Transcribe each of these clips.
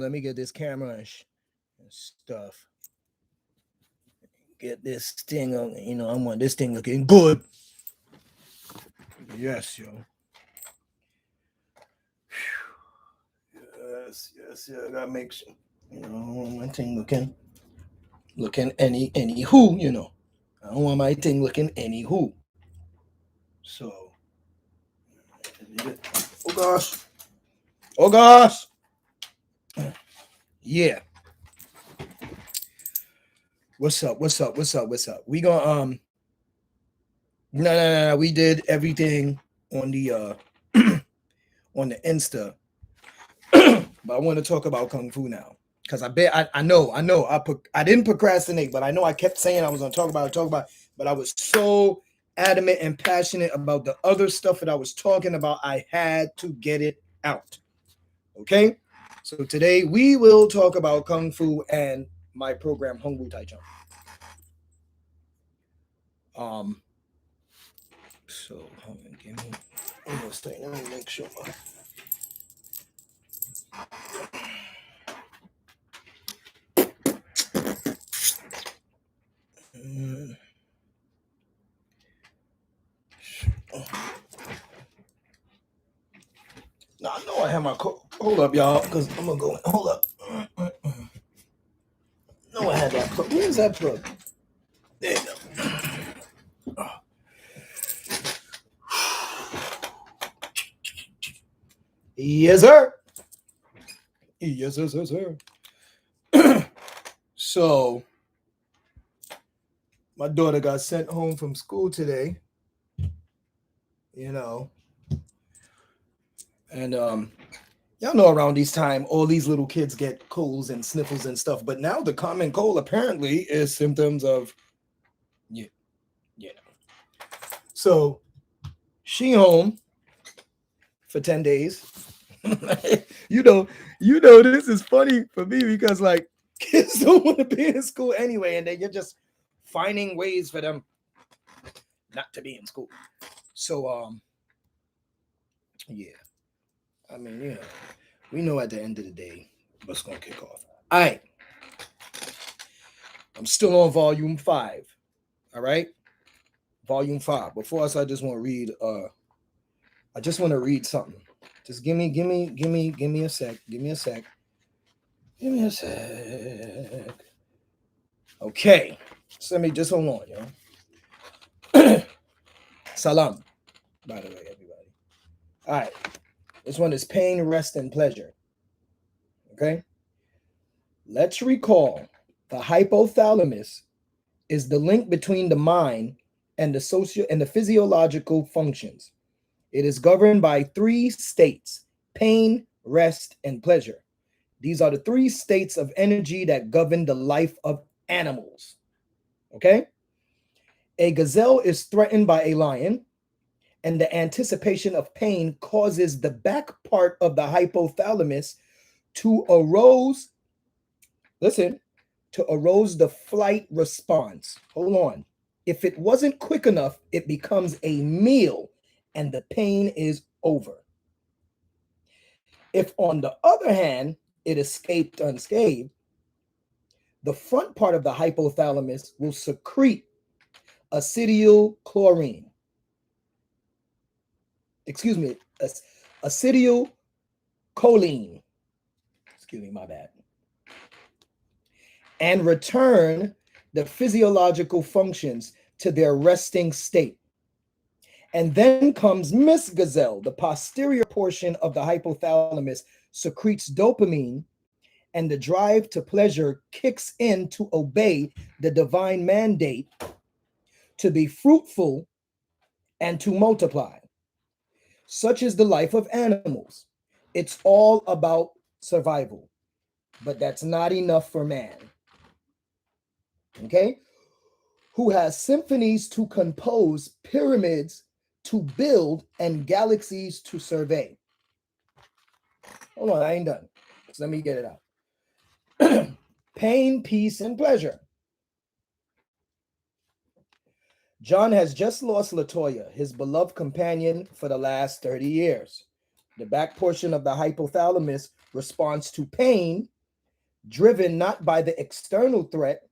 let me get this camera and stuff. Get this thing on. I want this thing looking good. Yes, yo. Yes. I gotta make sure. My thing looking any who. I don't want my thing looking any who. So, oh gosh, oh gosh, yeah. What's up? We gonna no. We did everything on the on the Insta, but I want to talk about Kung Fu now because I know I didn't procrastinate, but I know I kept saying I was gonna talk about, but I was so adamant and passionate about the other stuff that I was talking about. I had to get it out. Okay, so today we will talk about Kung Fu and my program Hongwu Tai Chi. Um, so hold on, give me one more thing. Let me make sure. Mm. Now I know I have my hold up, y'all, because I'm gonna go. Hold up. No, I had that plug. Where's that plug? There you go. Yes, sir. Yes, sir. So, my daughter got sent home from school today. And y'all know around these time, all these little kids get colds and sniffles and stuff. But now the common cold apparently is symptoms of, yeah. So she home for 10 days. you know, this is funny for me because like kids don't want to be in school anyway, and you're just finding ways for them not to be in school. So yeah. I mean, we know at the end of the day what's gonna kick off. All right. I'm still on volume 5. All right. Volume 5. Before I just want to read I just want to read something. Just give me a sec. Give me a sec. Okay. So let me just hold on, Salam, by the way, everybody. All right. This one is pain, rest, and pleasure. Okay. Let's recall the hypothalamus is the link between the mind and the physiological functions. It is governed by 3 states: pain, rest, and pleasure. These are the 3 states of energy that govern the life of animals. Okay? A gazelle is threatened by a lion, and the anticipation of pain causes the back part of the hypothalamus to arouse the flight response. Hold on. If it wasn't quick enough, it becomes a meal and the pain is over. If, on the other hand, it escaped unscathed, the front part of the hypothalamus will secrete acetylcholine. Excuse me, acetylcholine. Excuse me, my bad. And return the physiological functions to their resting state. And then comes Miss Gazelle. The posterior portion of the hypothalamus secretes dopamine, and the drive to pleasure kicks in to obey the divine mandate to be fruitful and to multiply. Such is the life of animals. It's all about survival, but that's not enough for man. Okay? Who has symphonies to compose, pyramids to build, and galaxies to survey. Hold on, I ain't done. So let me get it out. Pain, peace, and pleasure. John has just lost Latoya, his beloved companion for the last 30 years. The back portion of the hypothalamus responds to pain, driven not by the external threat,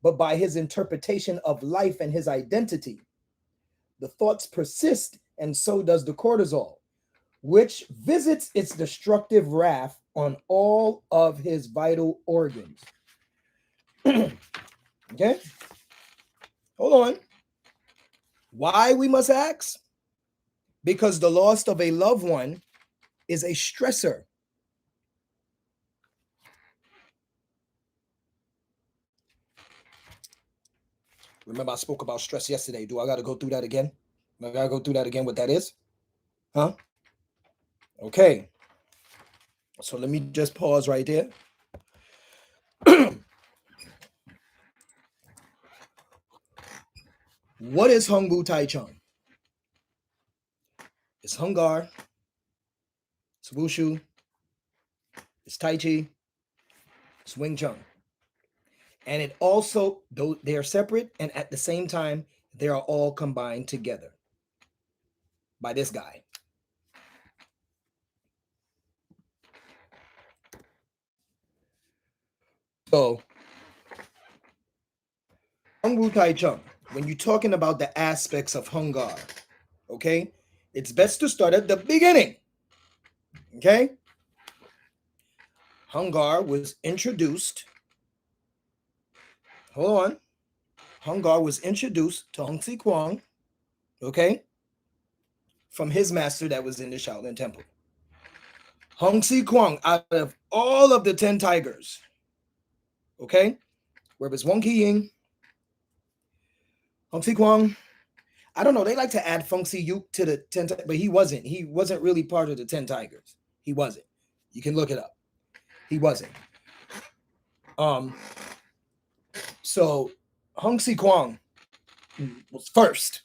but by his interpretation of life and his identity. The thoughts persist, and so does the cortisol, which visits its destructive wrath on all of his vital organs. Okay? Hold on. Why, we must ask? Because the loss of a loved one is a stressor. Remember, I spoke about stress yesterday. Do I got to go through that again? I got to go through that again, what that is? Huh? Okay. So let me just pause right there. What is Hongbu Tai Chun? It's Hangar, it's Wushu, it's Tai Chi, it's Wing Chun. And it also, though they are separate, and at the same time, they are all combined together by this guy. So, Hongbu Tai Chun, when you're talking about the aspects of Hangar, okay, it's best to start at the beginning. Okay? Hangar was introduced. Hold on. Hangar was introduced to Hong Si Kwang, okay, from his master that was in the Shaolin Temple. Hong Si Kwang, out of all of the 10 tigers, okay, where it was Wang Feihong, Hong Si Kwang, I don't know, they like to add Feng Si Yuk to the 10, but he wasn't. He wasn't really part of the 10 tigers. He wasn't. You can look it up. He wasn't. So Hong Si Kwang was first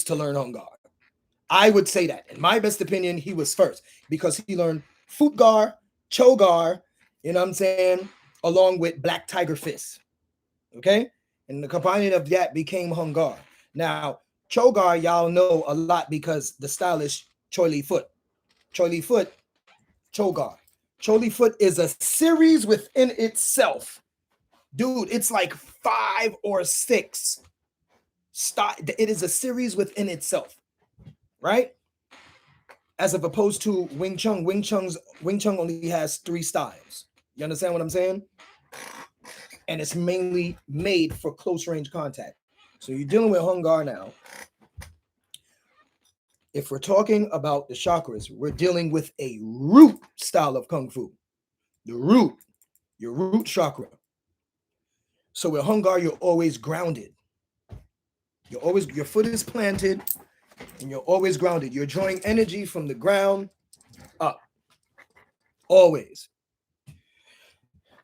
to learn Hangar. I would say that, in my best opinion, he was first because he learned Futgar, Chogar, you know what I'm saying, along with Black Tiger Fist. Okay? And the component of that became Hangar. Now, Chogar, y'all know a lot because the style is Choi Li Foot. Choi Li Foot, Chogar. Choi Li Foot is a series within itself. Dude, it's like 5 or 6. It is a series within itself, right? As of opposed to Wing Chun. Wing Chun only has 3 styles. You understand what I'm saying? And it's mainly made for close range contact. So you're dealing with Hangar now. If we're talking about the chakras, we're dealing with a root style of Kung Fu. The root, your root chakra. So with Hangar, you're always grounded. Your foot is planted and you're always grounded. You're drawing energy from the ground up. Always.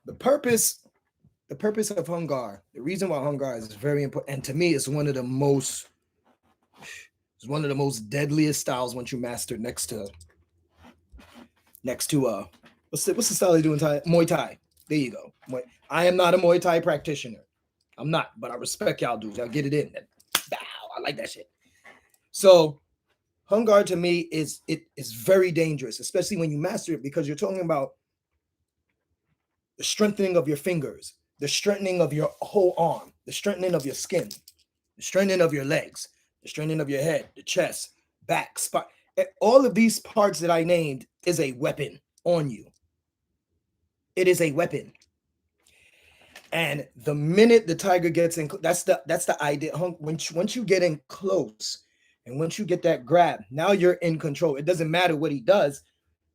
The purpose of Hangar, the reason why Hangar is very important, and to me, it's one of the most deadliest styles once you master next to what's the style they do in Thai? Muay Thai. There you go. I am not a Muay Thai practitioner. I'm not, but I respect y'all dudes. Y'all get it in. Bow. I like that shit. So Hangar to me is very dangerous, especially when you master it, because you're talking about the strengthening of your fingers, the strengthening of your whole arm, the strengthening of your skin, the strengthening of your legs, the strengthening of your head, the chest, back, spine. All of these parts that I named is a weapon on you. It is a weapon. And the minute the tiger gets in, that's the idea. Once you get in close, and once you get that grab, now you're in control. It doesn't matter what he does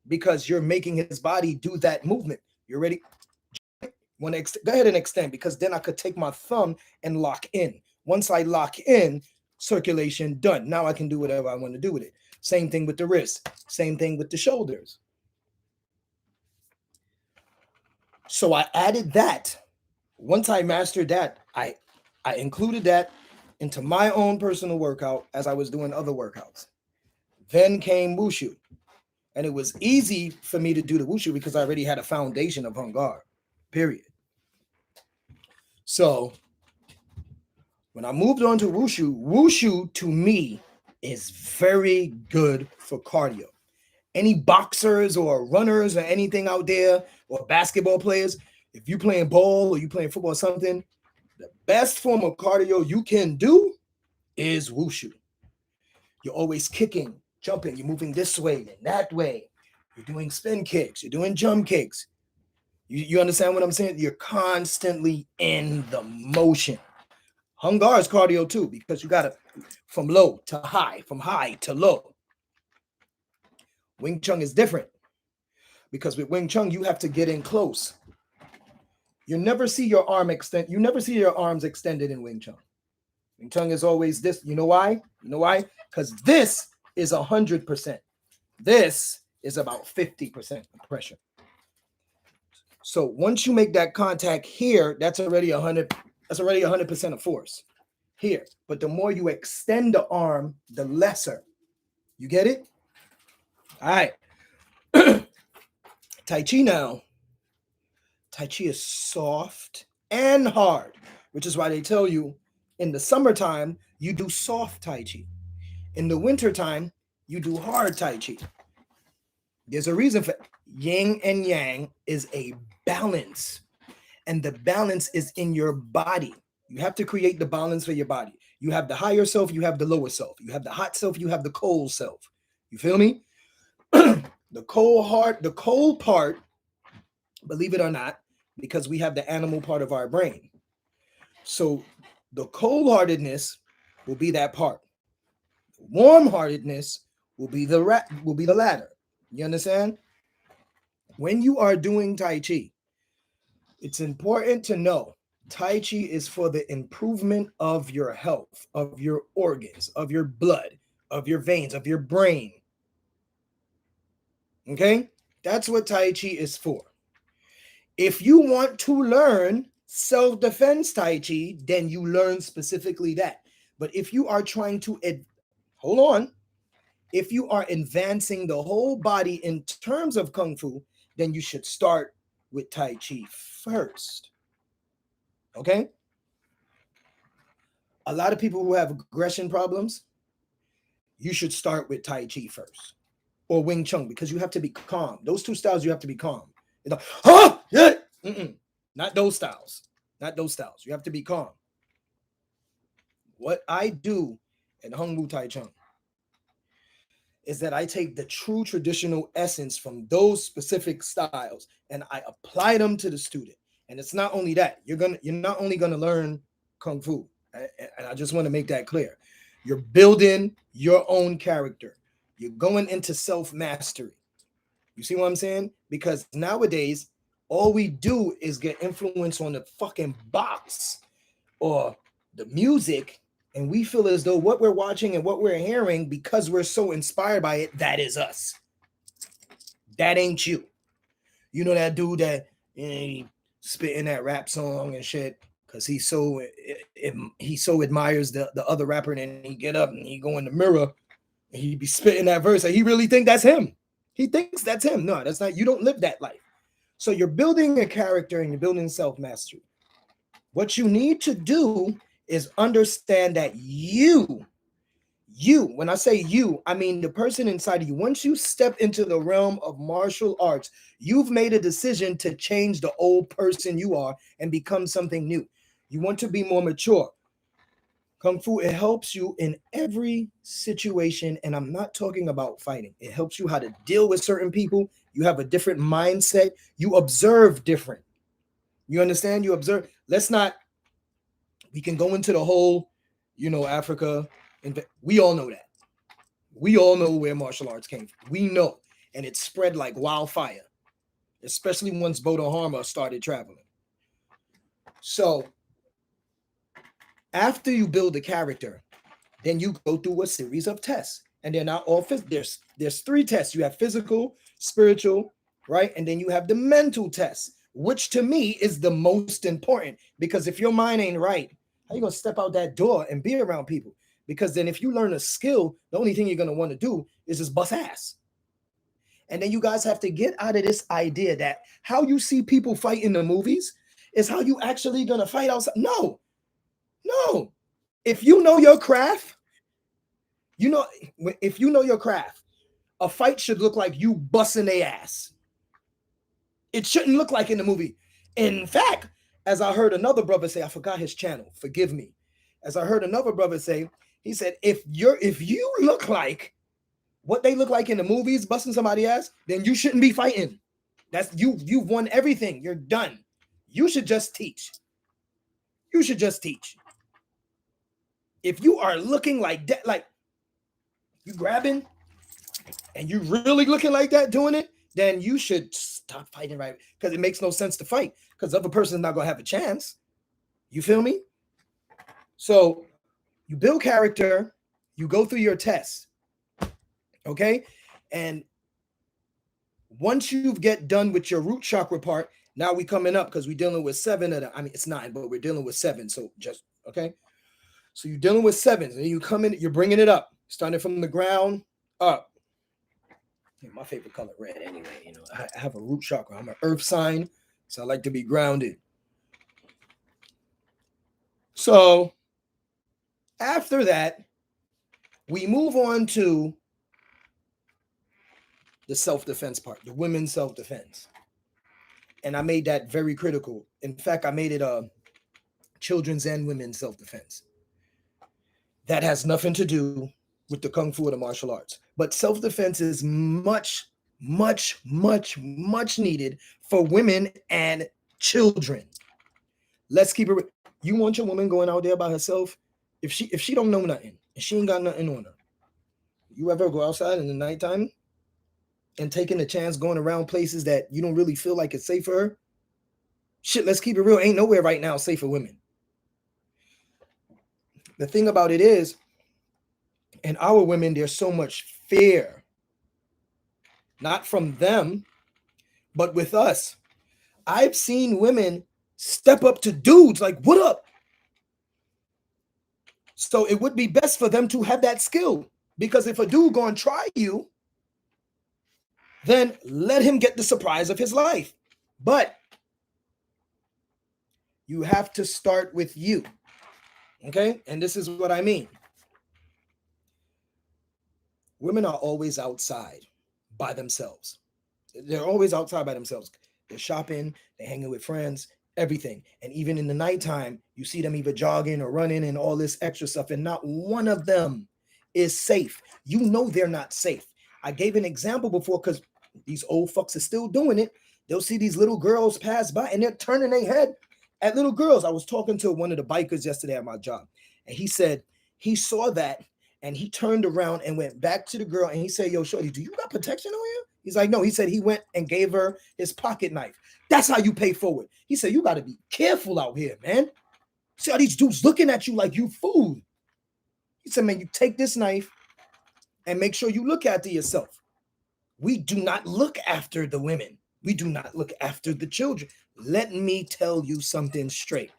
because you're making his body do that movement. You're ready. Go ahead and extend, because then I could take my thumb and lock in. Once I lock in, circulation done. Now I can do whatever I want to do with it. Same thing with the wrist. Same thing with the shoulders. So I added that. Once I mastered that, I included that into my own personal workout as I was doing other workouts. Then came Wushu. And it was easy for me to do the Wushu because I already had a foundation of Hangar, period. So when I moved on to Wushu to me is very good for cardio. any boxers or runners or anything out there, or basketball players, if you playing ball or you playing football or something, the best form of cardio you can do is wushu. You're always kicking, jumping, you're moving this way and that way. You're doing spin kicks, you're doing jump kicks. You understand what I'm saying? You're constantly in the motion. Hangar is cardio too, because you got to from low to high, from high to low. Wing Chun is different, because with Wing Chun, you have to get in close. You never see your arm extend. You never see your arms extended in Wing Chun. Wing Chun is always this. You know why? You know why? Because this is 100%. This is about 50% pressure. So once you make that contact here, that's already 100. That's already 100% of force here. But the more you extend the arm, the lesser. You get it? All right. Tai Chi now. Tai Chi is soft and hard, which is why they tell you in the summertime, you do soft Tai Chi. In the wintertime, you do hard Tai Chi. There's a reason for yin and yang is a balance. And the balance is in your body. You have to create the balance for your body. You have the higher self, you have the lower self. You have the hot self, you have the cold self. You feel me? The cold part, believe it or not, because we have the animal part of our brain. So the cold-heartedness will be that part. Warm-heartedness will be the latter. You understand? When you are doing Tai Chi, it's important to know Tai Chi is for the improvement of your health, of your organs, of your blood, of your veins, of your brain. Okay? That's what Tai Chi is for. If you want to learn self-defense Tai Chi, then you learn specifically that. But if you are trying to, hold on, if you are advancing the whole body in terms of Kung Fu, then you should start with Tai Chi first. Okay? A lot of people who have aggression problems, you should start with Tai Chi first, or Wing Chun, because you have to be calm. Those two styles, you have to be calm. You know, yeah. Not those styles. Not those styles. You have to be calm. What I do in Hung Wu Tai Chun is that I take the true traditional essence from those specific styles and I apply them to the student. And it's not only that. You're not only gonna learn Kung Fu, and I just want to make that clear. You're building your own character. You're going into self-mastery. You see what I'm saying? Because nowadays, all we do is get influence on the fucking box or the music, and we feel as though what we're watching and what we're hearing, because we're so inspired by it, that is us. That ain't you. You know that dude that he spitting that rap song and shit because he so admires the other rapper, and then he get up and he go in the mirror and he be spitting that verse, and he really think that's him. He thinks that's him. No, that's not. You don't live that life. So you're building a character and you're building self-mastery. What you need to do is understand that you, when I say you, I mean the person inside of you. Once you step into the realm of martial arts, you've made a decision to change the old person you are and become something new. You want to be more mature. Kung Fu, it helps you in every situation, and I'm not talking about fighting. It helps you how to deal with certain people. You have a different mindset. You observe different. You understand? You observe. We can go into the whole, Africa. We all know that. We all know where martial arts came from. We know. And it spread like wildfire, especially once Bodhidharma started traveling. So after you build a character, then you go through a series of tests. And they're not all there's 3 tests. You have physical, spiritual, right? And then you have the mental test, which to me is the most important, because if your mind ain't right, how you gonna step out that door and be around people? Because then if you learn a skill, the only thing you're gonna want to do is just bust ass. And then you guys have to get out of this idea that how you see people fight in the movies is how you actually gonna fight outside. No. If you know your craft, if you know your craft, A fight should look like you busting their ass. It shouldn't look like in the movie. In fact, as I heard another brother say, I forgot his channel, forgive me. As I heard another brother say, he said, if you look like what they look like in the movies, busting somebody's ass, then you shouldn't be fighting. That's you've won everything. You're done. You should just teach. You should just teach. If you are looking like that, like you grabbing and you really looking like that doing it, then you should stop fighting, right? Because it makes no sense to fight because the other person's not going to have a chance. You feel me? So you build character, you go through your tests, okay? And once you get done with your root chakra part, now we coming up because we're dealing with 7 of the, I mean, it's 9, but we're dealing with 7. So just, okay? So you're dealing with 7, and you come in, you're bringing it up, starting from the ground up. Yeah, my favorite color, red, anyway. You know, I have a root chakra. I'm an earth sign, so I like to be grounded. So after that, we move on to the self-defense part, the women's self-defense. And I made that very critical. In fact, I made it children's and women's self-defense. That has nothing to do with the Kung Fu or the martial arts. But self-defense is much, much, much, much needed for women and children. Let's keep it. You want your woman going out there by herself? If she don't know nothing, and she ain't got nothing on her, you ever go outside in the nighttime and taking a chance going around places that you don't really feel like it's safe for her? Shit, let's keep it real. Ain't nowhere right now safe for women. The thing about it is, in our women, there's so much fear. Not from them, but with us. I've seen women step up to dudes like, what up? So it would be best for them to have that skill. Because if a dude gonna try you, then let him get the surprise of his life. But you have to start with you. Okay? And this is what I mean. Women are always outside by themselves. They're always outside by themselves. They're shopping, they're hanging with friends, everything. And even in the nighttime, you see them either jogging or running and all this extra stuff, and not one of them is safe. You know they're not safe. I gave an example before because these old fucks are still doing it. They'll see these little girls pass by and they're turning their head at little girls. I was talking to one of the bikers yesterday at my job, and he said he saw that and he turned around and went back to the girl and he said, yo, shorty, do you got protection on you? He's like, no. He said he went and gave her his pocket knife. That's how you pay forward. He said, you got to be careful out here, man. See all these dudes looking at you like you food. He said, man, you take this knife and make sure you look after yourself. We do not look after the women. We do not look after the children. Let me tell you something straight.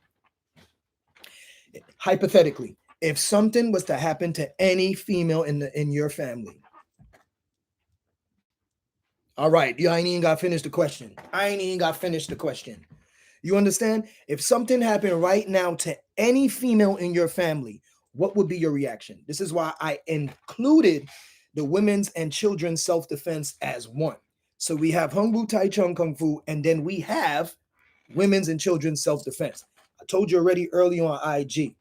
Hypothetically, if something was to happen to any female in your family, all right, I ain't even got to finish the question. You understand? If something happened right now to any female in your family, what would be your reaction? This is why I included the women's and children's self-defense as one. So we have Hung Wu Tai Chung Kung Fu, and then we have women's and children's self-defense. I told you already early on IG.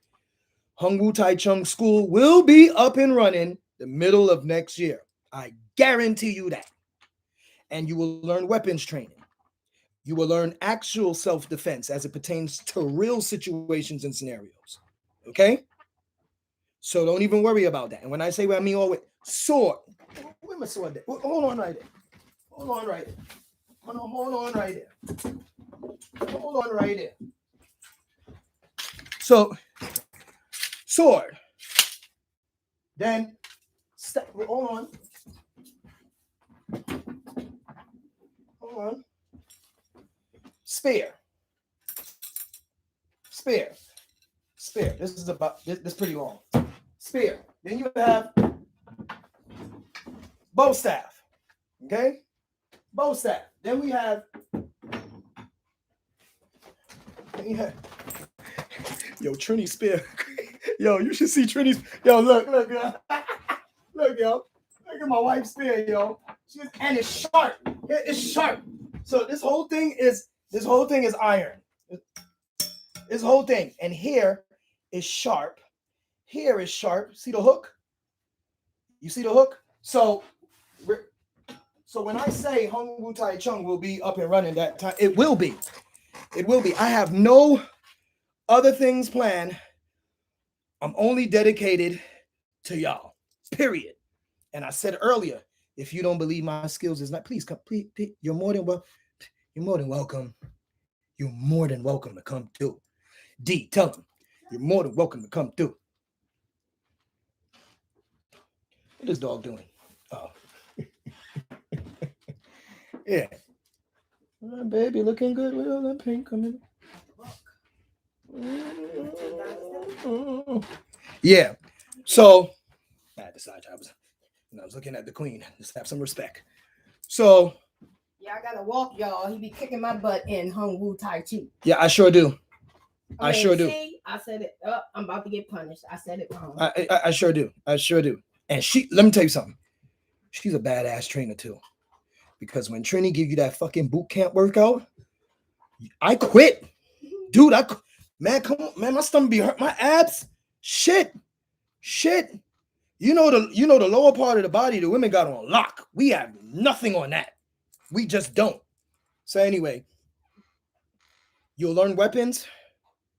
Hung Wu Tai Chung School will be up and running the middle of next year. I guarantee you that. And you will learn weapons training. You will learn actual self-defense as it pertains to real situations and scenarios. Okay? So don't even worry about that. And when I say what I mean, always sword. Where's my sword there? Hold on right there. Hold on right there. Hold on right there. Hold on right there. So, sword. Then, step. Hold on. Hold on. Spear. Spear. Spear. This is about, this is pretty long. Spear. Then you have bow staff. Okay? Bow staff. Then we have, yo, Trini spear. Yo, you should see Trini's. Yo, look, yo. Look, yo. Look at my wife's spear, yo. And it's sharp. It's sharp. So this whole thing is iron. This whole thing. And here is sharp. Here is sharp. See the hook? You see the hook? So when I say Hung Wu Tai Chung will be up and running that time, it will be. It will be. I have no other things planned. I'm only dedicated to y'all. Period. And I said earlier, if you don't believe my skills is not, please come. Please, you're more than welcome. You're more than welcome. You're more than welcome to come through. D, tell them you're more than welcome to come through. What is dog doing? Oh, yeah. Oh, baby, looking good with all that pink coming. Yeah. So I decided I was looking at the queen. Just have some respect. So yeah, I gotta walk, y'all. He be kicking my butt in Hung Wu Tai Chi. Yeah, I sure do. I sure do. I said it. I'm about to get punished. I said it wrong. I sure do. I sure do. And let me tell you something. She's a badass trainer too. Because when Trini give you that fucking boot camp workout, I quit. Dude, man, come on, man, my stomach be hurt. My abs, shit. You know the lower part of the body, the women got on lock. We have nothing on that. We just don't. So anyway, you'll learn weapons.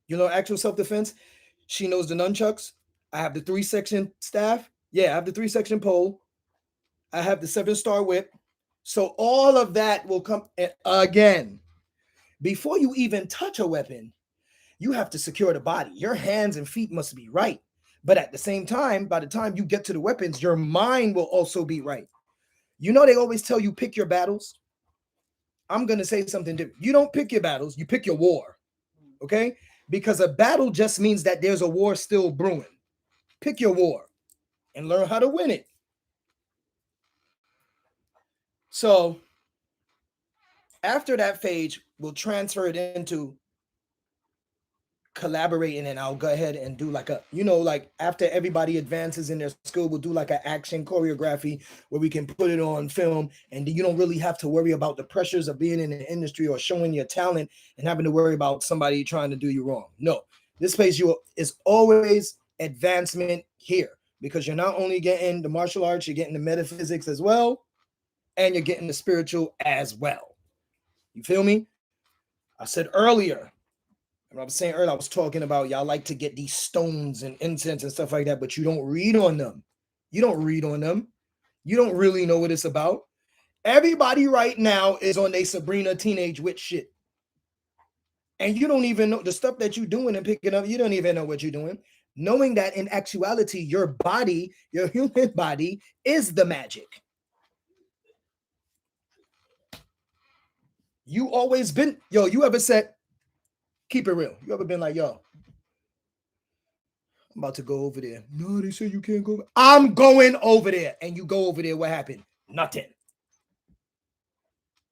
You know, actual self-defense. She knows the nunchucks. I have the 3-section staff. Yeah, I have the 3-section pole. I have the 7-star whip. So all of that will come again. Before you even touch a weapon, you have to secure the body. Your hands and feet must be right. But at the same time, by the time you get to the weapons, your mind will also be right. You know, they always tell you pick your battles. I'm going to say something different. You don't pick your battles, you pick your war. Okay? Because a battle just means that there's a war still brewing. Pick your war and learn how to win it. So after that phase, we'll transfer it into collaborating, and I'll go ahead and do like after everybody advances in their skill, we'll do like an action choreography where we can put it on film, and you don't really have to worry about the pressures of being in the industry or showing your talent and having to worry about somebody trying to do you wrong. No, this phase is always advancement here, because you're not only getting the martial arts, you're getting the metaphysics as well, and you're getting the spiritual as well. You feel me? I said earlier, I was saying earlier, I was talking about y'all like to get these stones and incense and stuff like that, but you don't read on them. You don't read on them. You don't really know what it's about. Everybody right now is on their Sabrina teenage witch shit. And you don't even know the stuff that you're doing and picking up. You don't even know what you're doing. Knowing that in actuality, your body, your human body, is the magic. You always been, you ever said, keep it real. You ever been like, I'm about to go over there. No, they say you can't go. I'm going over there. And you go over there. What happened? Nothing.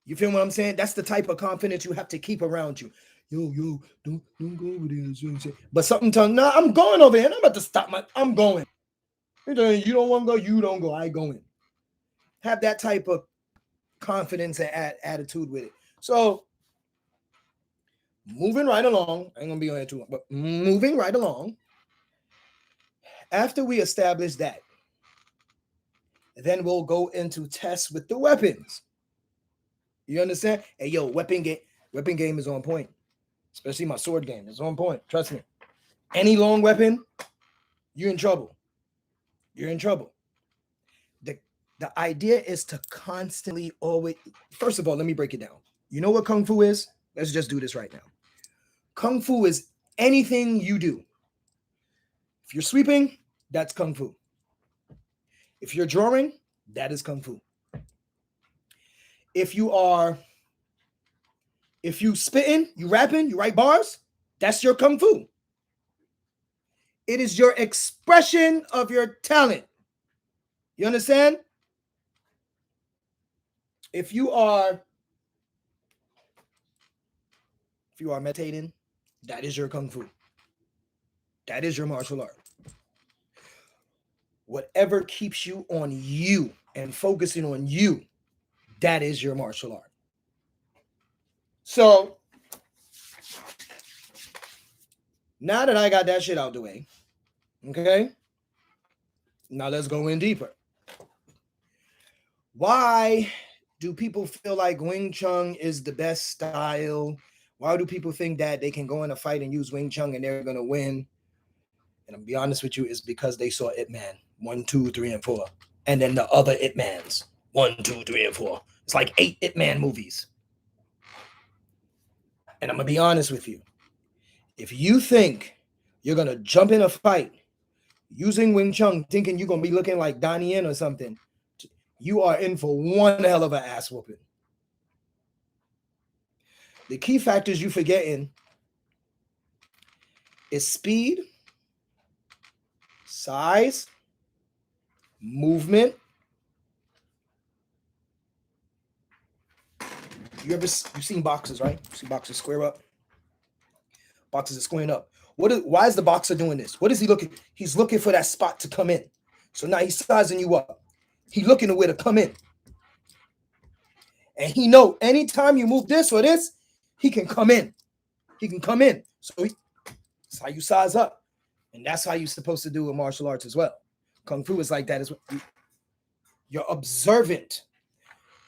You feel what I'm saying? That's the type of confidence you have to keep around you. Don't go over there. But something tells, no, I'm going over here. And I'm about to stop I'm going. You don't want to go, you don't go. I go in. Have that type of confidence and attitude with it. So moving right along, I ain't gonna be on here too long, but moving right along. After we establish that, then we'll go into tests with the weapons. You understand? Hey, weapon game is on point. Especially my sword game is on point. Trust me. Any long weapon, you're in trouble. You're in trouble. The idea is to constantly always, first of all, let me break it down. You know what Kung Fu is? Let's just do this right now. Kung Fu is anything you do. If you're sweeping, that's Kung Fu. If you're drawing, that is Kung Fu. If you spitting, you rapping, you write bars, that's your Kung Fu. It is your expression of your talent. You understand? If you are meditating, that is your Kung Fu. That is your martial art. Whatever keeps you on you, and focusing on you, that is your martial art. So now that I got that shit out the way, okay, now let's go in deeper. Why do people feel like Wing Chun is the best style? Why do people think that they can go in a fight and use Wing Chun and they're going to win? And I'll be honest with you, it's because they saw Ip Man 1, 2, 3, and 4. And then the other Ip Mans 1, 2, 3, and 4. It's like 8 Ip Man movies. And I'm going to be honest with you. If you think you're going to jump in a fight using Wing Chun, thinking you're going to be looking like Donnie Yen or something, you are in for one hell of an ass whooping. The key factors you forgetting is speed, size, movement. You've seen boxers, right? You see boxers square up. Boxers are squaring up. Why is the boxer doing this? What is he looking? He's looking for that spot to come in. So now he's sizing you up. He's looking to where to come in. And he know anytime you move this or this, he can come in. He can come in. So that's how you size up. And that's how you're supposed to do in martial arts as well. Kung Fu is like that as well. You're observant.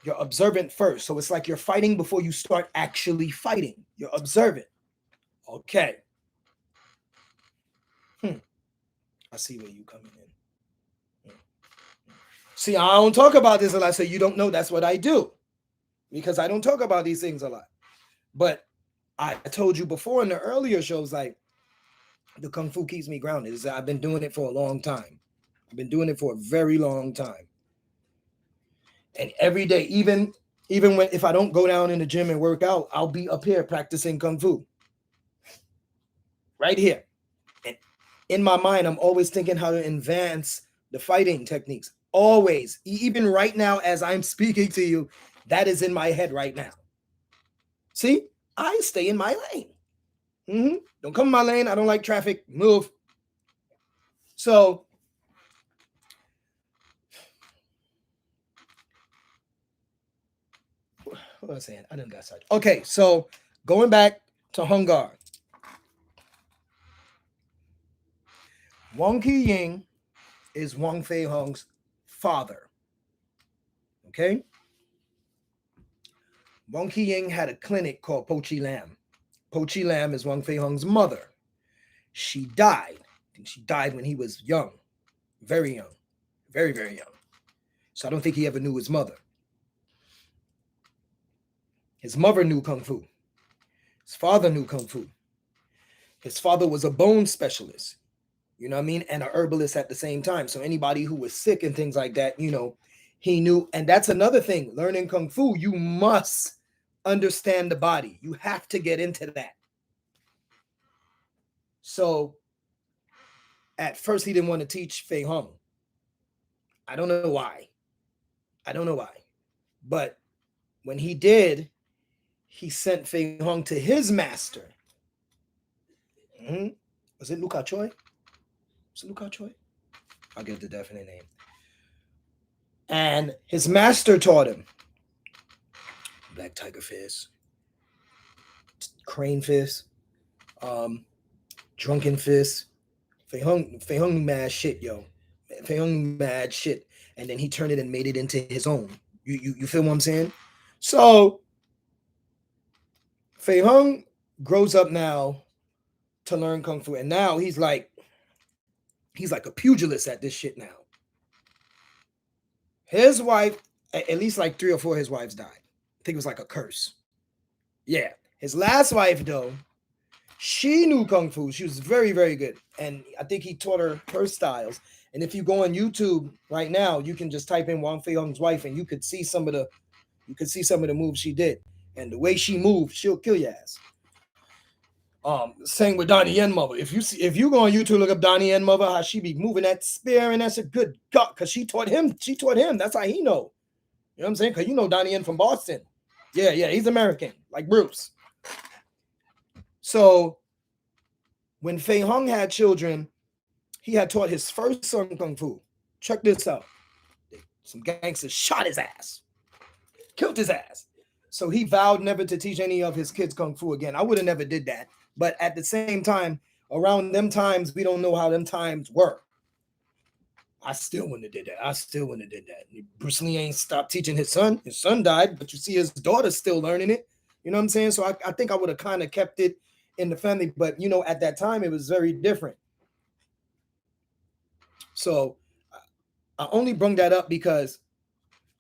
You're observant first. So it's like you're fighting before you start actually fighting. You're observant. Okay. I see where you coming in. See, I don't talk about this a lot. So you don't know that's what I do. Because I don't talk about these things a lot. But I told you before in the earlier shows, like, the Kung Fu keeps me grounded. I've been doing it for a long time. I've been doing it for a very long time. And every day, even when if I don't go down in the gym and work out, I'll be up here practicing Kung Fu. Right here. And in my mind, I'm always thinking how to advance the fighting techniques. Always. Even right now, as I'm speaking to you, that is in my head right now. See? I stay in my lane. Don't come in my lane. I don't like traffic. Move. So what was I saying? I didn't got such. Okay, so going back to Hangar. Wang Feihong is Wang Feihong's father. Okay? Wang Feihong had a clinic called Po Chi Lam. Po Chi Lam is Wang Feihong's mother. She died. I think she died when he was young. Very young. Very, very young. So I don't think he ever knew his mother. His mother knew Kung Fu. His father knew Kung Fu. His father was a bone specialist, you know what I mean? And a herbalist at the same time. So anybody who was sick and things like that, he knew. And that's another thing. Learning Kung Fu, you must understand the body. You have to get into that. So at first he didn't want to teach Feihong. I don't know why. But when he did, he sent Feihong to his master. Was it Luca Choi? I'll get the definite name. And his master taught him Black Tiger Fist, Crane Fist, Drunken Fist. Feihong mad shit, yo. Feihong mad shit. And then he turned it and made it into his own. You feel what I'm saying? So Feihong grows up now to learn Kung Fu. And now he's like a pugilist at this shit now. His wife, at least like 3 or 4 of his wives died. I think it was like a curse. Yeah. His last wife, though, she knew Kung Fu. She was very, very good. And I think he taught her styles. And if you go on YouTube right now, you can just type in Wang Feihong's wife and you could see some of the moves she did. And the way she moved, she'll kill your ass. Same with Donnie Yen mother. If you go on YouTube, look up Donnie Yen mother, how she be moving that spear, and that's a good God, because she taught him. That's how he know. You know what I'm saying? Because Donnie Yen from Boston. Yeah, he's American, like Bruce. So when Feihong had children, he had taught his first son Kung Fu. Check this out. Some gangsters shot his ass, killed his ass. So he vowed never to teach any of his kids kung fu again. I would have never did that. But at the same time, around them times, we don't know how them times were. I still wouldn't have did that. I still wouldn't have did that. Bruce Lee ain't stopped teaching his son. His son died, but you see his daughter's still learning it. You know what I'm saying? So I think I would have kind of kept it in the family. But, you know, at that time, it was very different. So I only bring that up because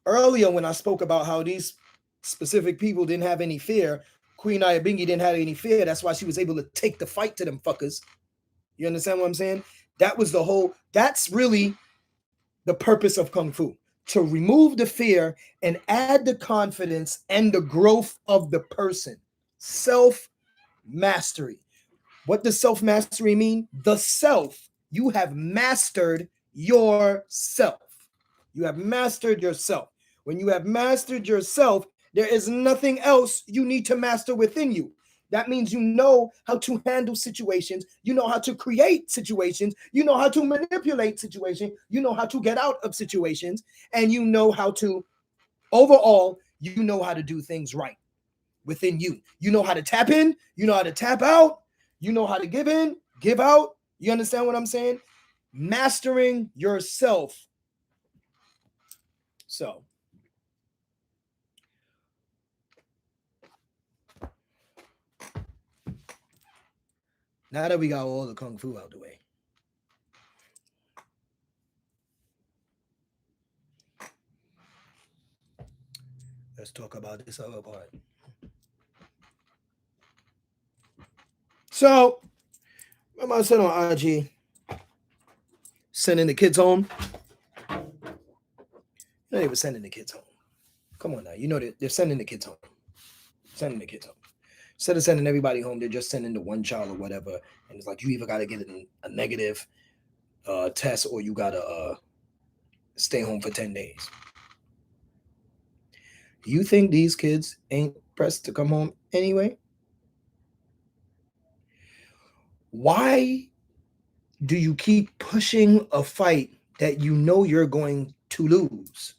earlier when I spoke about how these specific people didn't have any fear, Queen Ayabingi didn't have any fear. That's why she was able to take the fight to them fuckers. You understand what I'm saying? That was the whole, that's really the purpose of Kung Fu, to remove the fear and add the confidence and the growth of the person. Self-mastery. What does self-mastery mean? The self. You have mastered yourself. You have mastered yourself. When you have mastered yourself, there is nothing else you need to master within you. That means you know how to handle situations. You know how to create situations. You know how to manipulate situations. You know how to get out of situations. And you know how to, overall, you know how to do things right within you. You know how to tap in. You know how to tap out. You know how to give in, give out. You understand what I'm saying? Mastering yourself. So, now that we got all the Kung Fu out the way, let's talk about this other part. So, remember I said on IG, sending the kids home? You know they were sending the kids home. Come on now. You know they're sending the kids home. Sending the kids home. Instead of sending everybody home, they're just sending the one child or whatever. And it's like, you either got to get a negative test or you got to stay home for 10 days. You think these kids ain't pressed to come home anyway? Why do you keep pushing a fight that you know you're going to lose?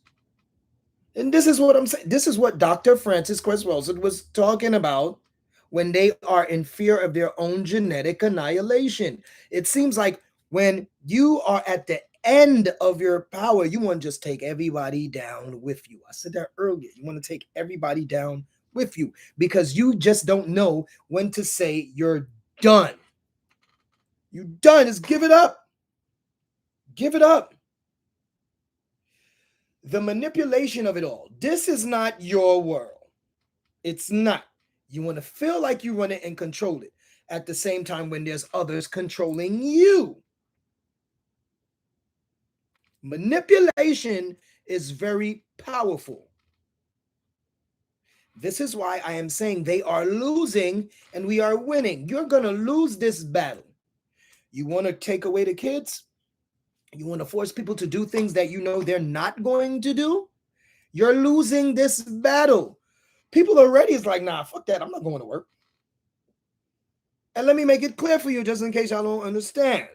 And this is what I'm saying. This is what Dr. Francis Cress Wilson was talking about when they are in fear of their own genetic annihilation. It seems like when you are at the end of your power, you want to just take everybody down with you. I said that earlier. You want to take everybody down with you because you just don't know when to say you're done. You done. Just give it up. Give it up. The manipulation of it all. This is not your world. It's not. You want to feel like you run it and control it at the same time when there's others controlling you. Manipulation is very powerful. This is why I am saying they are losing and we are winning. You're going to lose this battle. You want to take away the kids? You want to force people to do things that you know they're not going to do? You're losing this battle. People already is like, nah, fuck that. I'm not going to work. And let me make it clear for you just in case y'all don't understand.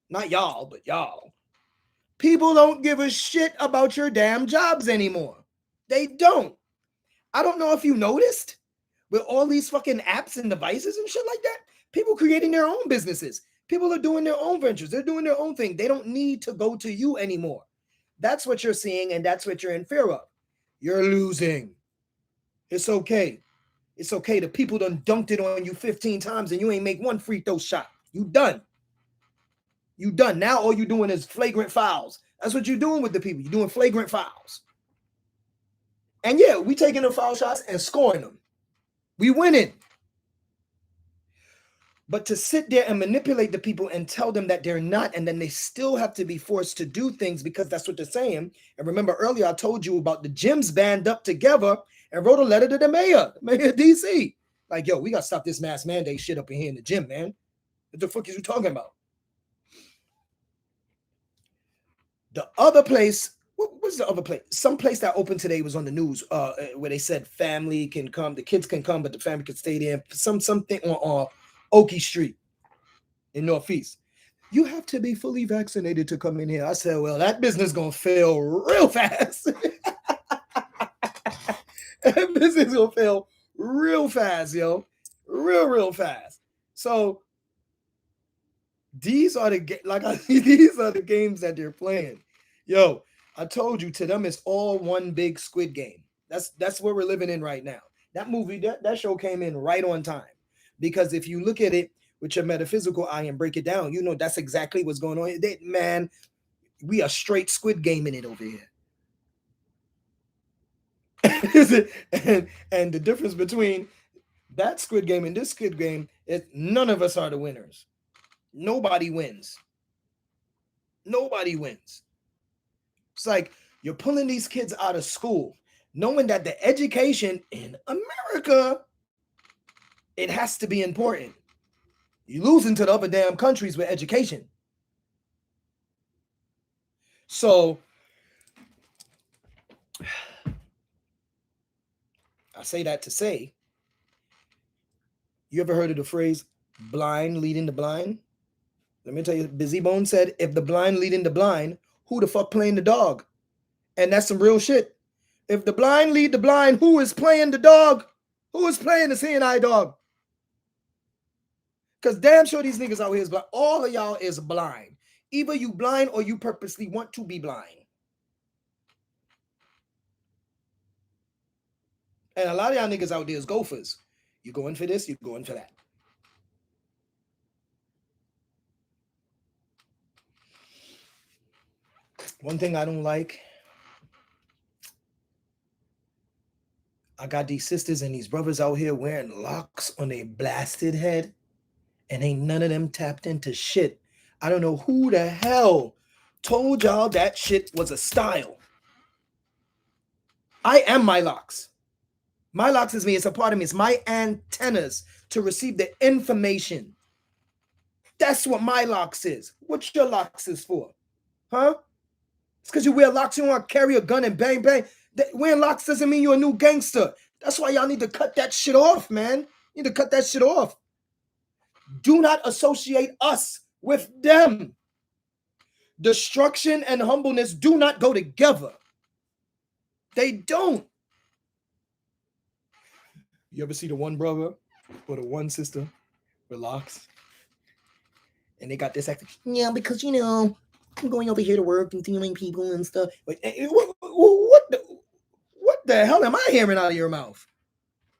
Not y'all, but y'all. People don't give a shit about your damn jobs anymore. They don't. I don't know if you noticed with all these fucking apps and devices and shit like that, people creating their own businesses. People are doing their own ventures. They're doing their own thing. They don't need to go to you anymore. That's what you're seeing, and that's what you're in fear of. You're losing. It's okay. It's okay. The people done dunked it on you 15 times and you ain't make one free throw shot. You done. You done. Now all you doing is flagrant fouls. That's what you're doing with the people. You're doing flagrant fouls. And yeah, we taking the foul shots and scoring them. We winning. But to sit there and manipulate the people and tell them that they're not, and then they still have to be forced to do things because that's what they're saying. And remember earlier, I told you about the gyms band up together and wrote a letter to the mayor of DC. Like, yo, we got to stop this mass mandate shit up in here in the gym, man. What the fuck is you talking about? The other place, what was the other place? Some place that opened today was on the news where they said family can come, the kids can come, but the family can stay there. Something on Oakey Street in Northeast. You have to be fully vaccinated to come in here. I said, well, that business gonna fail real fast. That business gonna fail real fast, yo. Real fast. So these are these are the games that they're playing. Yo, I told you, to them it's all one big Squid Game. That's what we're living in right now. That movie, that show came in right on time. Because if you look at it with your metaphysical eye and break it down, you know that's exactly what's going on. Man, we are straight Squid Gaming it over here. and the difference between that Squid Game and this Squid Game is none of us are the winners. Nobody wins. Nobody wins. It's like you're pulling these kids out of school, knowing that the education in America, it has to be important. You're losing to the other damn countries with education. So I say that to say, you ever heard of the phrase blind leading the blind? Let me tell you, Busy Bone said, if the blind leading the blind, who the fuck playing the dog? And that's some real shit. If the blind lead the blind, who is playing the dog? Who is playing the seeing eye dog? Because damn sure these niggas out here is blind. All of y'all is blind. Either you blind or you purposely want to be blind. And a lot of y'all niggas out there is gophers. You going for this, you going for that. One thing I don't like, I got these sisters and these brothers out here wearing locks on their blasted head, and ain't none of them tapped into shit. I don't know who the hell told y'all that shit was a style. I am my locks. My locks is me. It's a part of me. It's my antennas to receive the information. That's what my locks is. What your locks is for? Huh? It's because you wear locks, you want to carry a gun and bang, bang. Wearing locks doesn't mean you're a new gangster. That's why y'all need to cut that shit off, man. You need to cut that shit off. Do not associate us with them. Destruction and humbleness do not go together. They don't. You ever see the one brother or the one sister with locks? And they got this acting, yeah, because, you know, I'm going over here to work and dealing people and stuff. But what the hell am I hearing out of your mouth?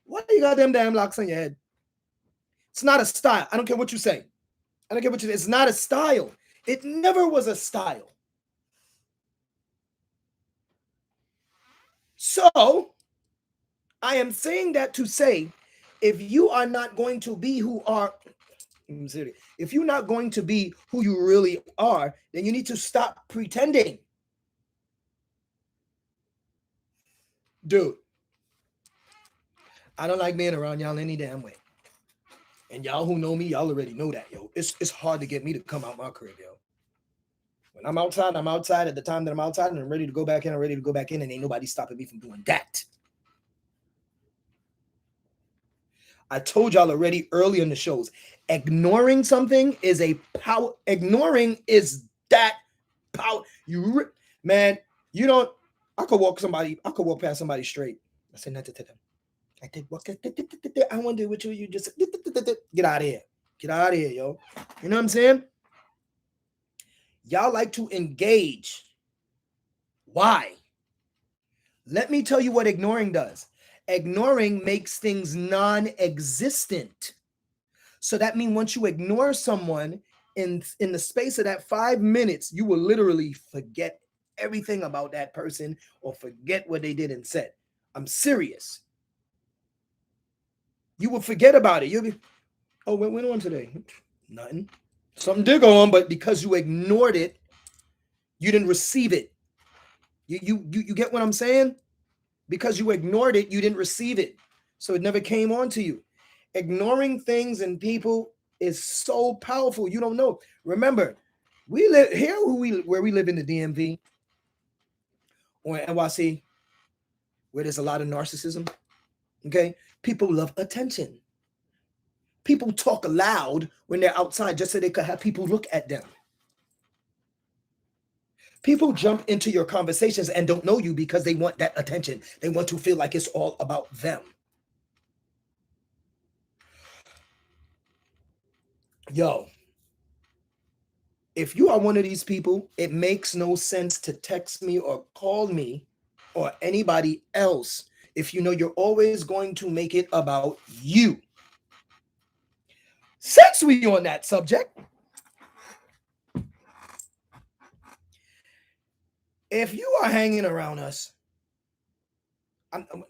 Why you got them damn locks on your head? It's not a style. I don't care what you say. I don't care what you say. It's not a style. It never was a style. So, I am saying that to say, if you are not going to be if you're not going to be who you really are, then you need to stop pretending. Dude, I don't like being around y'all any damn way. And y'all who know me, y'all already know that, yo. It's hard to get me to come out my crib, yo. When I'm outside at the time that I'm outside, and I'm ready to go back in, and ain't nobody stopping me from doing that. I told y'all already early in the shows, ignoring something is a power. Ignoring is that power. Man, you don't. I could walk past somebody straight. I said nothing to them. I did what? I want to do with you. You just get out of here. Get out of here, yo. You know what I'm saying? Y'all like to engage. Why? Let me tell you what ignoring does. Ignoring makes things non-existent. So that means once you ignore someone in the space of that 5 minutes, you will literally forget everything about that person or forget what they did and said. I'm serious. You will forget about it. You'll be, oh, what went on today? Nothing. Something did go on, but because you ignored it, you didn't receive it. You get what I'm saying? Because you ignored it, you didn't receive it. So it never came on to you. Ignoring things and people is so powerful. You don't know. Remember, we live here where we live in the DMV or NYC, where there's a lot of narcissism. Okay? People love attention. People talk loud when they're outside just so they could have people look at them. People jump into your conversations and don't know you because they want that attention. They want to feel like it's all about them. Yo, if you are one of these people, it makes no sense to text me or call me or anybody else if you know you're always going to make it about you. Since we on that subject, if you are hanging around us,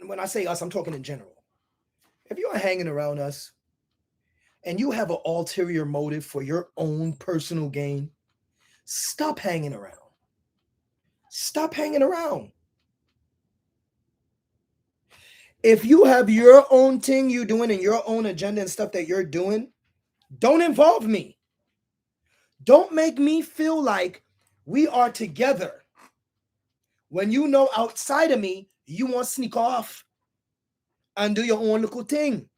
when I say us, I'm talking in general. If you are hanging around us and you have an ulterior motive for your own personal gain, stop hanging around. Stop hanging around. If you have your own thing you're doing and your own agenda and stuff that you're doing, don't involve me. Don't make me feel like we are together when you know outside of me, you want to sneak off and do your own little thing.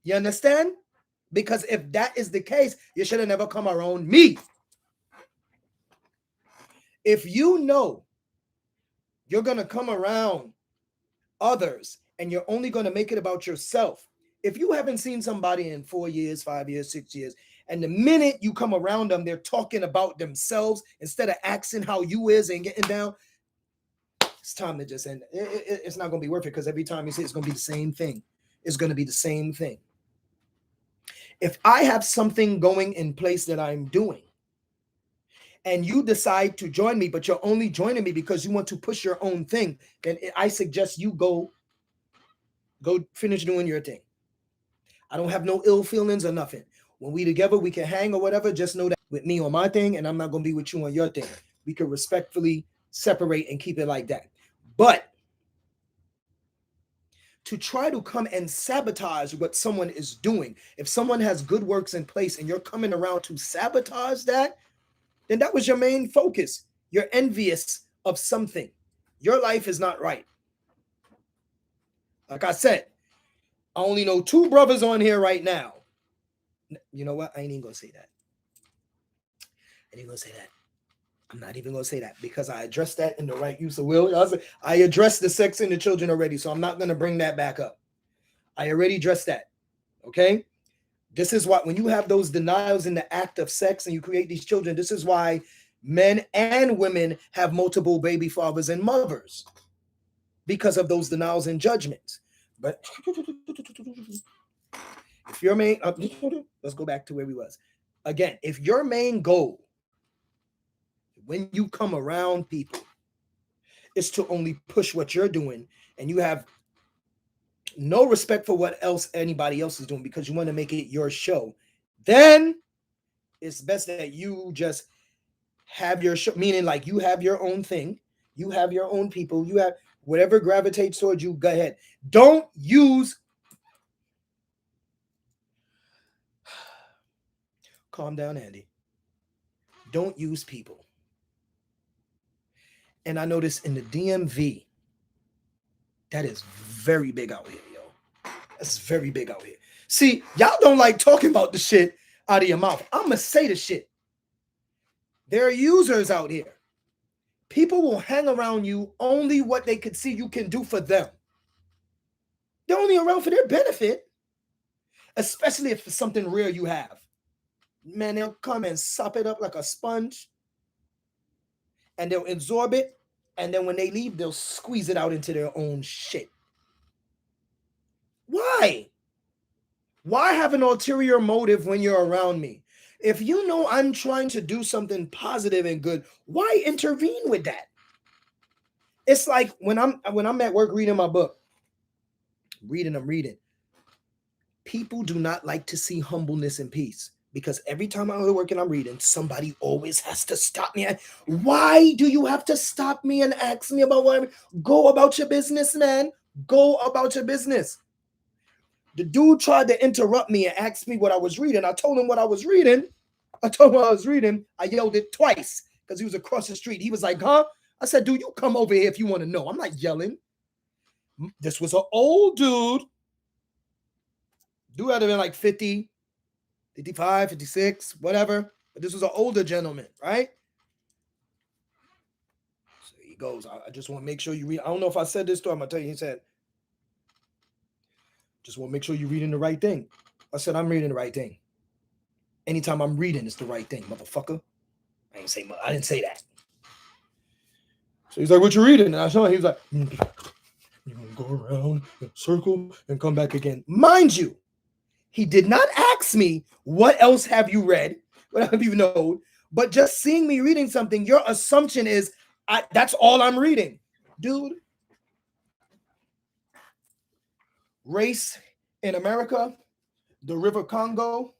You understand? Because if that is the case, you should have never come around me. If you know you're going to come around others and you're only going to make it about yourself, if you haven't seen somebody in 4 years, 5 years, 6 years, and the minute you come around them, they're talking about themselves instead of asking how you is and getting down, it's time to just end. It's not going to be worth it because every time you say it's going to be the same thing. It's going to be the same thing. If I have something going in place that I'm doing, and you decide to join me, but you're only joining me because you want to push your own thing, then I suggest you go finish doing your thing. I don't have no ill feelings or nothing. When we together, we can hang or whatever. Just know that with me on my thing, and I'm not going to be with you on your thing. We can respectfully separate and keep it like that. But to try to come and sabotage what someone is doing, if someone has good works in place and you're coming around to sabotage that, then that was your main focus. You're envious of something. Your life is not right. Like I said, I only know 2 brothers on here right now. You know what? I ain't even going to say that. I'm not even going to say that because I addressed that in the right use of will. I addressed the sex and the children already, so I'm not going to bring that back up. I already addressed that. Okay? This is why when you have those denials in the act of sex and you create these children, this is why men and women have multiple baby fathers and mothers because of those denials and judgments. But if your main, let's go back to where we was. Again, if your main goal when you come around people is to only push what you're doing and you have no respect for what else anybody else is doing because you want to make it your show, then it's best that you just have your show, meaning like you have your own thing, you have your own people, you have whatever gravitates towards you, go ahead. Don't use, calm down, Andy. Don't use people. And I notice in the DMV, that is very big out here, yo. That's very big out here. See, y'all don't like talking about the shit out of your mouth. I'm going to say the shit. There are users out here. People will hang around you only what they could see you can do for them. They're only around for their benefit, especially if it's something rare you have. Man, they'll come and sop it up like a sponge, and they'll absorb it, and then when they leave, they'll squeeze it out into their own shit. Why? Why have an ulterior motive when you're around me? If you know I'm trying to do something positive and good, why intervene with that? It's like when I'm at work reading my book, reading. People do not like to see humbleness and peace because every time I'm at work and I'm reading, somebody always has to stop me. Why do you have to stop me and ask me about what? Go about your business, man. Go about your business. The dude tried to interrupt me and ask me what I was reading. I told him what I was reading. I yelled it twice because he was across the street. He was like, huh? I said, dude, you come over here if you want to know. I'm not yelling. This was an old dude. Dude had to been like 50, 55, 56, whatever. But this was an older gentleman, right? goes. I just want to make sure you read. I don't know if I said this to him. I'm going to tell you, he said, just want to make sure you're reading the right thing. I said, I'm reading the right thing. Anytime I'm reading, it's the right thing, motherfucker. I didn't say that. So he's like, what you reading? And I saw him. He was like, you're going to go around in a circle and come back again. Mind you, he did not ask me, what else have you read? What have you known? But just seeing me reading something, your assumption is, that's all I'm reading. Dude, race in America, the River Congo,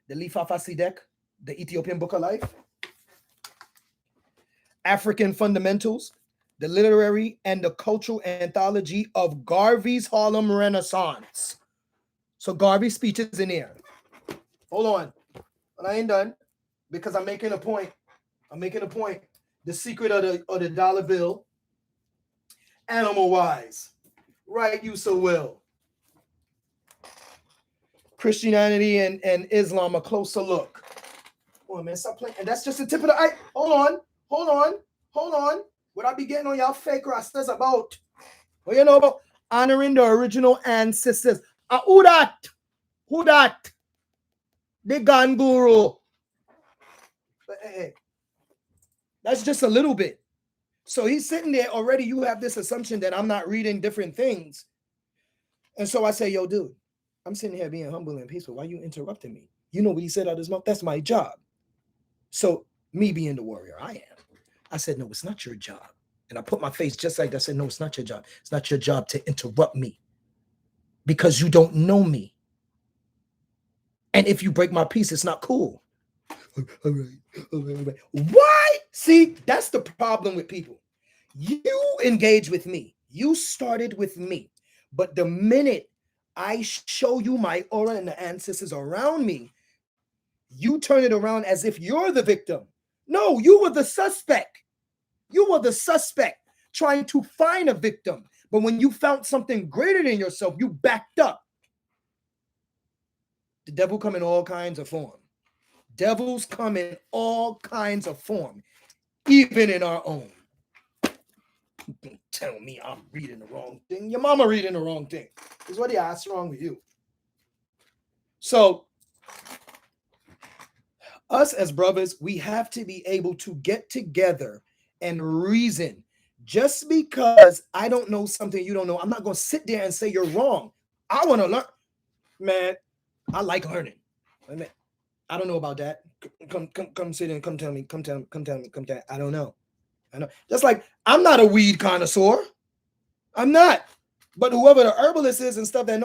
the Lifa Fasidek, the Ethiopian Book of Life, African Fundamentals, the Literary and the Cultural Anthology of Garvey's Harlem Renaissance. So Garvey's speech is in here. Hold on. But I ain't done because I'm making a point. The Secret of the Dollar Bill. Animal Wise. Right, you so well. Christianity and Islam, a closer look. Oh man, stop playing. And that's just the tip of the eye. Hold on. What I be getting on y'all fake rastas about? What you know about honoring the original ancestors? Who that? The gun guru. But, hey, that's just a little bit. So he's sitting there already. You have this assumption that I'm not reading different things. And so I say, yo, dude, I'm sitting here being humble and peaceful. Why are you interrupting me? You know what he said out of his mouth? That's my job. So me being the warrior I am, I said, no, it's not your job. And I put my face just like that. I said, no, it's not your job. It's not your job to interrupt me because you don't know me. And if you break my peace, it's not cool. All right. Why? See, that's the problem with people. You engage with me. You started with me. But the minute I show you my aura and the ancestors around me, you turn it around as if you're the victim. No, you were the suspect. You were the suspect trying to find a victim. But when you found something greater than yourself, you backed up. The devil come in all kinds of form. Devils come in all kinds of form, even in our own. Don't tell me I'm reading the wrong thing. Your mama reading the wrong thing. Because what the ass wrong with you? So, us as brothers, we have to be able to get together and reason. Just because I don't know something you don't know, I'm not going to sit there and say you're wrong. I want to learn. Man, I like learning. I don't know about that. Come sit in. Come tell me. I don't know. I know. Just like I'm not a weed connoisseur. I'm not. But whoever the herbalist is and stuff that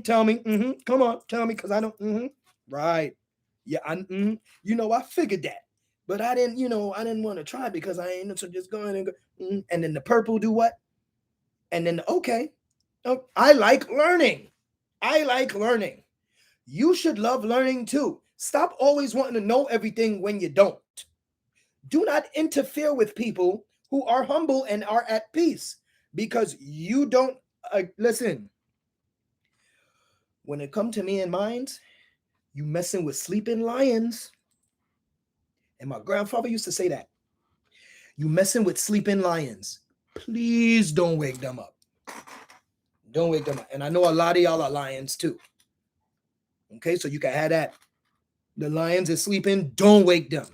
tell me. Come on, tell me because I don't. Right. Yeah. You know, I figured that, but I didn't. You know, I didn't want to try because I ain't. So just go in and go. And then the purple do what? And then okay. Oh, I like learning. You should love learning too. Stop always wanting to know everything when you don't. Do not interfere with people who are humble and are at peace because you don't listen. When it comes to me and mine, you messing with sleeping lions. And my grandfather used to say that. You messing with sleeping lions. Please don't wake them up. Don't wake them up. And I know a lot of y'all are lions too. Okay, so you can have that. The lions are sleeping. Don't wake them.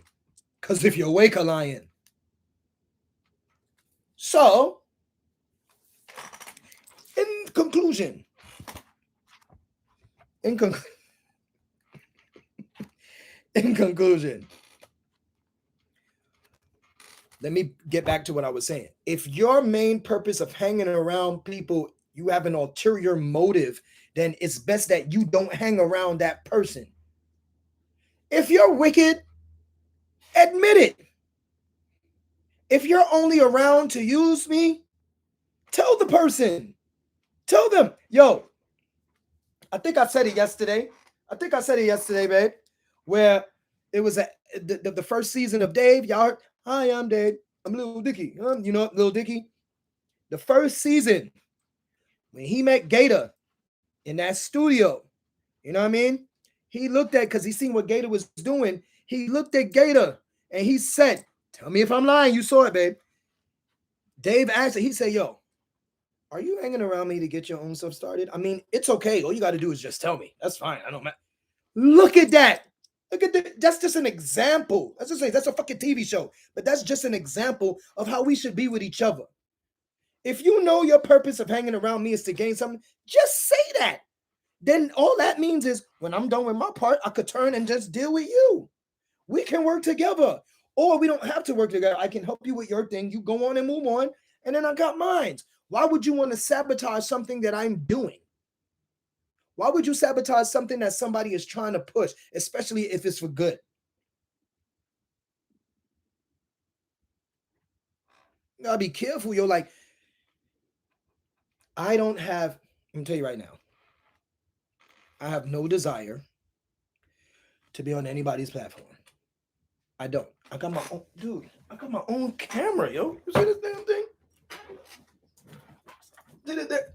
Because if you wake a lion. So, in conclusion, let me get back to what I was saying. If your main purpose of hanging around people, you have an ulterior motive, then it's best that you don't hang around that person. If you're wicked, admit it. If you're only around to use me, tell the person. Tell them, yo, I think I said it yesterday, babe, where it was the first season of Dave. Y'all heard, hi, I'm Dave. I'm Lil Dicky. You know, Lil Dicky. The first season, when he met Gator in that studio, you know what I mean? He looked at, because he seen what Gator was doing. He looked at Gator And he said, tell me if I'm lying. You saw it, babe. Dave asked it. He said, yo, are you hanging around me to get your own stuff started? I mean, it's okay. All you got to do is just tell me. That's fine. I don't matter. Look at that. Look at that. That's just an example. That's just saying that's a fucking TV show. But that's just an example of how we should be with each other. If you know your purpose of hanging around me is to gain something, just say that. Then all that means is when I'm done with my part, I could turn and just deal with you. We can work together. Or we don't have to work together. I can help you with your thing. You go on and move on. And then I got mine. Why would you want to sabotage something that I'm doing? Why would you sabotage something that somebody is trying to push, especially if it's for good? You gotta be careful, yo. Like, I don't have, let me tell you right now, I have no desire to be on anybody's platform. I don't. I got my own, dude, I got my own camera, yo. You see this damn thing? Did it there?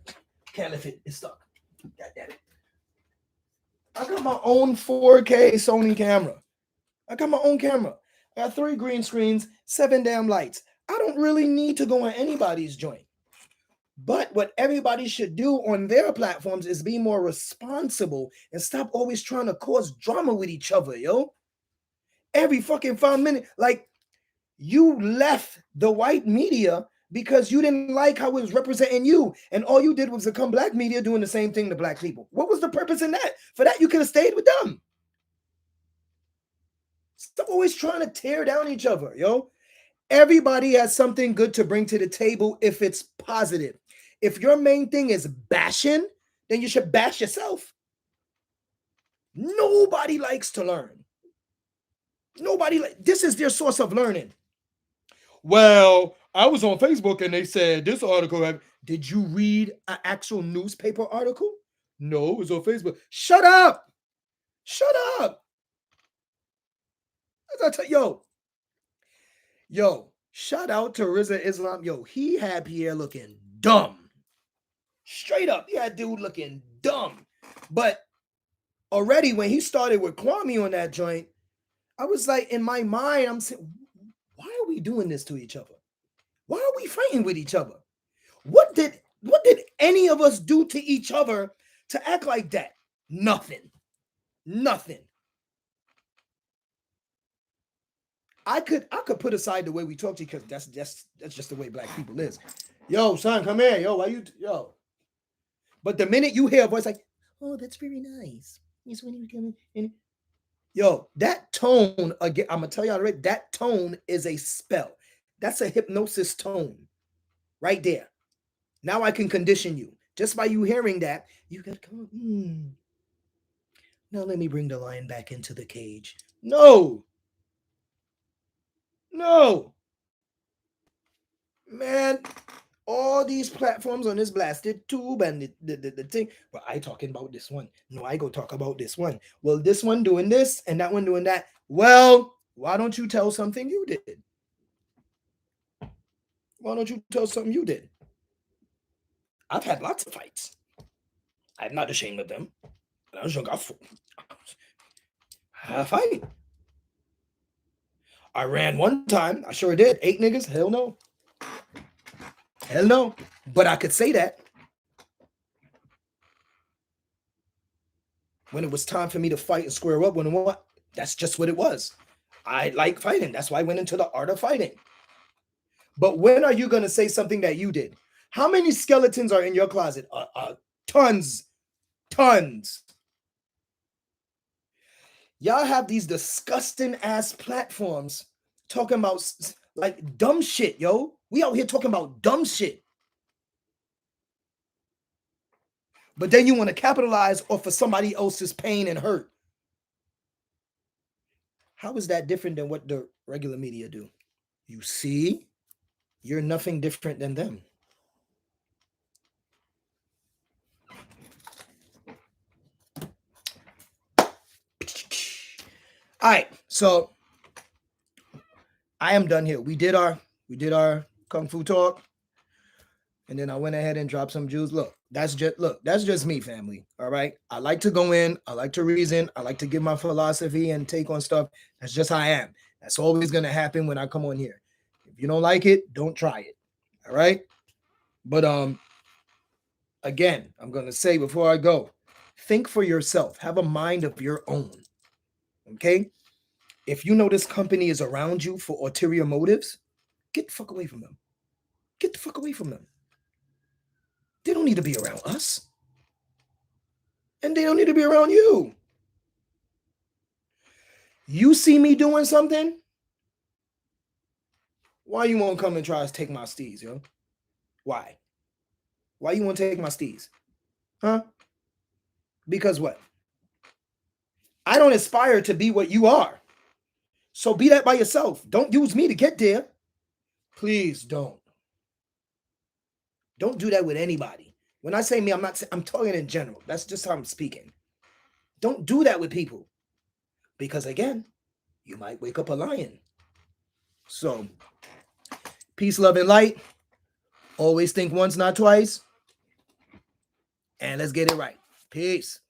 Can't lift it. It's stuck. God damn it. I got my own 4K Sony camera. I got my own camera. I got 3 green screens, 7 damn lights. I don't really need to go on anybody's joint. But what everybody should do on their platforms is be more responsible and stop always trying to cause drama with each other, yo. Every fucking 5 minutes, like you left the white media because you didn't like how it was representing you. And all you did was become black media doing the same thing to black people. What was the purpose in that? For that, you could have stayed with them. Stop always trying to tear down each other, yo. Everybody has something good to bring to the table if it's positive. If your main thing is bashing, then you should bash yourself. Nobody likes to learn. This is their source of learning. Well, I was on Facebook and they said this article. Did you read an actual newspaper article? No, it was on Facebook. Shut up. Shut up. Yo, shout out to Rizza Islam. Yo, he had Pierre looking dumb. Straight up, he had dude looking dumb. But already when he started with Kwame on that joint, I was like, in my mind, I'm saying, why are we doing this to each other? Why are we fighting with each other? What did any of us do to each other to act like that? Nothing. I could put aside the way we talk to you because that's just the way black people is. Yo, son, come here. Yo, why you yo? But the minute you hear a voice like, oh, that's very nice. It's when you come in. Yo, that tone, again, I'm gonna tell y'all right, that tone is a spell. That's a hypnosis tone right there. Now I can condition you. Just by you hearing that, you gotta come. Now let me bring the lion back into the cage. No. Man, all these platforms on this blasted tube and the thing. Well, I talking about this one. No, I go talk about this one. Well, this one doing this and that one doing that. Well, why don't you tell something you did? Why don't you tell something you did? I've had lots of fights. I'm not ashamed of them. I fight. I ran one time. I sure did. 8 niggas. Hell no. Hell no. But I could say that. When it was time for me to fight and square up, that's just what it was. I like fighting. That's why I went into the art of fighting. But when are you going to say something that you did? How many skeletons are in your closet? Tons. Y'all have these disgusting ass platforms talking about like dumb shit, yo. We out here talking about dumb shit. But then you want to capitalize off of somebody else's pain and hurt. How is that different than what the regular media do? You see, you're nothing different than them. All right, so I am done here. We did our kung fu talk, and then I went ahead and dropped some Jews. That's just me, family. All right, I like to go in, I like to reason, I like to give my philosophy and take on stuff. That's just how I am. That's always going to happen when I come on here. If you don't like it, don't try it. All right? But again, I'm going to say before I go, think for yourself. Have a mind of your own. Okay? If you know this company is around you for ulterior motives, get the fuck away from them. Get the fuck away from them. They don't need to be around us. And they don't need to be around you. You see me doing something? Why you won't come and try to take my steez, yo? Why? Why you want to take my steez? Huh? Because what? I don't aspire to be what you are. So be that by yourself. Don't use me to get there. Please don't. Don't do that with anybody. When I say me, I'm talking in general. That's just how I'm speaking. Don't do that with people. Because again, you might wake up a lion. So, peace, love, and light. Always think once, not twice. And let's get it right. Peace.